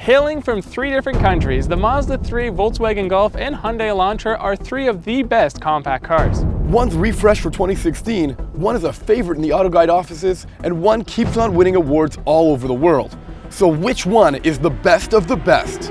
Hailing from 3 different countries, the Mazda3, Volkswagen Golf, and Hyundai Elantra are 3 of the best compact cars. One's refreshed for 2016, one is a favorite in the AutoGuide offices, and one keeps on winning awards all over the world. So which one is the best of the best?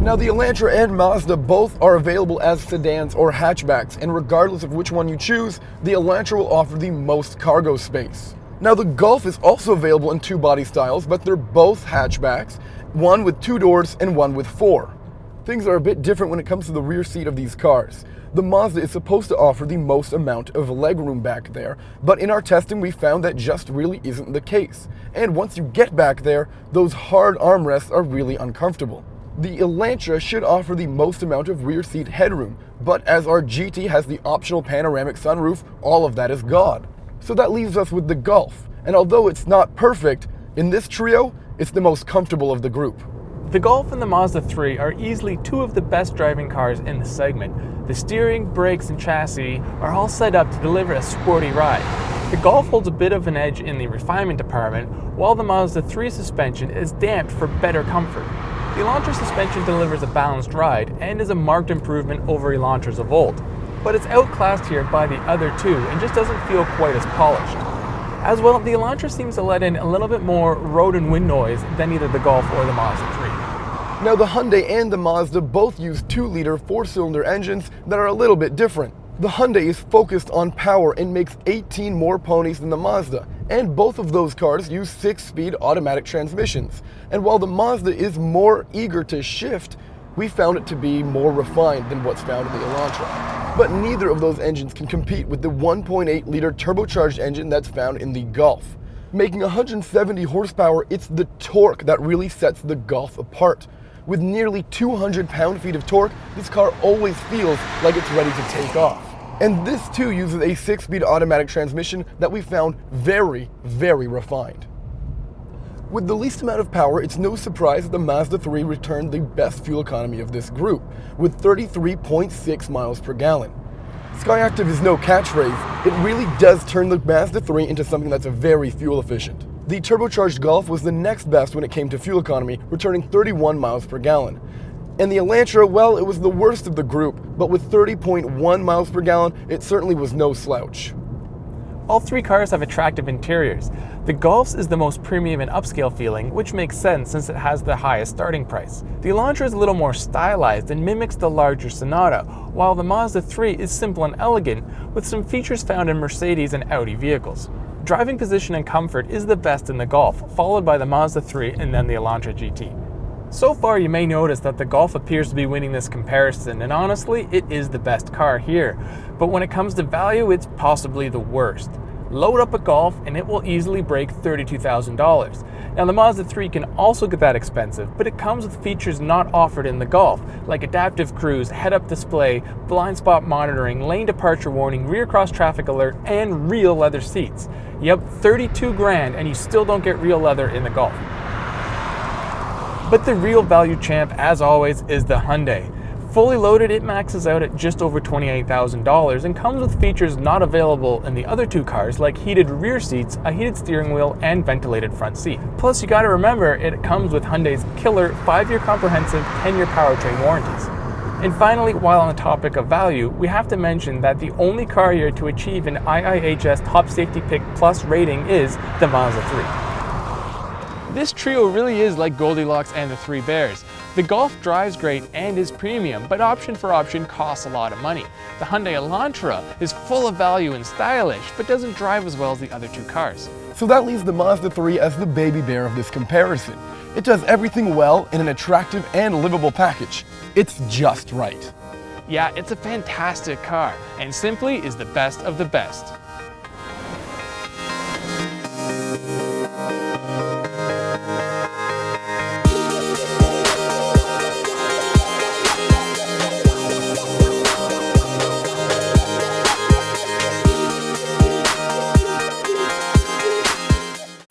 Now, the Elantra and Mazda both are available as sedans or hatchbacks, and regardless of which one you choose, the Elantra will offer the most cargo space. Now, the Golf is also available in 2 body styles, but they're both hatchbacks, one with 2 doors and one with 4. Things are a bit different when it comes to the rear seat of these cars. The Mazda is supposed to offer the most amount of legroom back there, but in our testing we found that just really isn't the case. And once you get back there, those hard armrests are really uncomfortable. The Elantra should offer the most amount of rear seat headroom, but as our GT has the optional panoramic sunroof, all of that is gone. So that leaves us with the Golf, and although it's not perfect, in this trio, it's the most comfortable of the group. The Golf and the Mazda3 are easily 2 of the best driving cars in the segment. The steering, brakes, and chassis are all set up to deliver a sporty ride. The Golf holds a bit of an edge in the refinement department, while the Mazda3 suspension is damped for better comfort. The Elantra suspension delivers a balanced ride and is a marked improvement over Elantras of old, but it's outclassed here by the other 2 and just doesn't feel quite as polished. As well, the Elantra seems to let in a little bit more road and wind noise than either the Golf or the Mazda3. Now, the Hyundai and the Mazda both use 2-liter 4-cylinder engines that are a little bit different. The Hyundai is focused on power and makes 18 more ponies than the Mazda, and both of those cars use 6-speed automatic transmissions. And while the Mazda is more eager to shift, we found it to be more refined than what's found in the Elantra. But neither of those engines can compete with the 1.8-liter turbocharged engine that's found in the Golf. Making 170 horsepower, it's the torque that really sets the Golf apart. With nearly 200 pound-feet of torque, this car always feels like it's ready to take off. And this too uses a 6-speed automatic transmission that we found very, very refined. With the least amount of power, it's no surprise that the Mazda3 returned the best fuel economy of this group, with 33.6 miles per gallon. Skyactiv is no catchphrase, it really does turn the Mazda3 into something that's very fuel efficient. The turbocharged Golf was the next best when it came to fuel economy, returning 31 miles per gallon. And the Elantra, well, it was the worst of the group, but with 30.1 miles per gallon, it certainly was no slouch. All 3 cars have attractive interiors. The Golf's is the most premium and upscale feeling, which makes sense since it has the highest starting price. The Elantra is a little more stylized and mimics the larger Sonata, while the Mazda3 is simple and elegant, with some features found in Mercedes and Audi vehicles. Driving position and comfort is the best in the Golf, followed by the Mazda3 and then the Elantra GT. So far, you may notice that the Golf appears to be winning this comparison, and honestly, it is the best car here. But when it comes to value, it's possibly the worst. Load up a Golf and it will easily break $32,000. Now, the Mazda3 can also get that expensive, but it comes with features not offered in the Golf, like adaptive cruise, head-up display, blind spot monitoring, lane departure warning, rear cross traffic alert, and real leather seats. Yep, 32 grand, and you still don't get real leather in the Golf. But the real value champ, as always, is the Hyundai. Fully loaded, it maxes out at just over $28,000 and comes with features not available in the other 2 cars, like heated rear seats, a heated steering wheel, and ventilated front seat. Plus, you gotta remember, it comes with Hyundai's killer 5-year comprehensive 10-year powertrain warranties. And finally, while on the topic of value, we have to mention that the only car here to achieve an IIHS Top Safety Pick Plus rating is the Mazda3. This trio really is like Goldilocks and the 3 Bears. The Golf drives great and is premium, but option for option costs a lot of money. The Hyundai Elantra is full of value and stylish, but doesn't drive as well as the other 2 cars. So that leaves the Mazda3 as the baby bear of this comparison. It does everything well in an attractive and livable package. It's just right. Yeah, it's a fantastic car, and simply is the best of the best.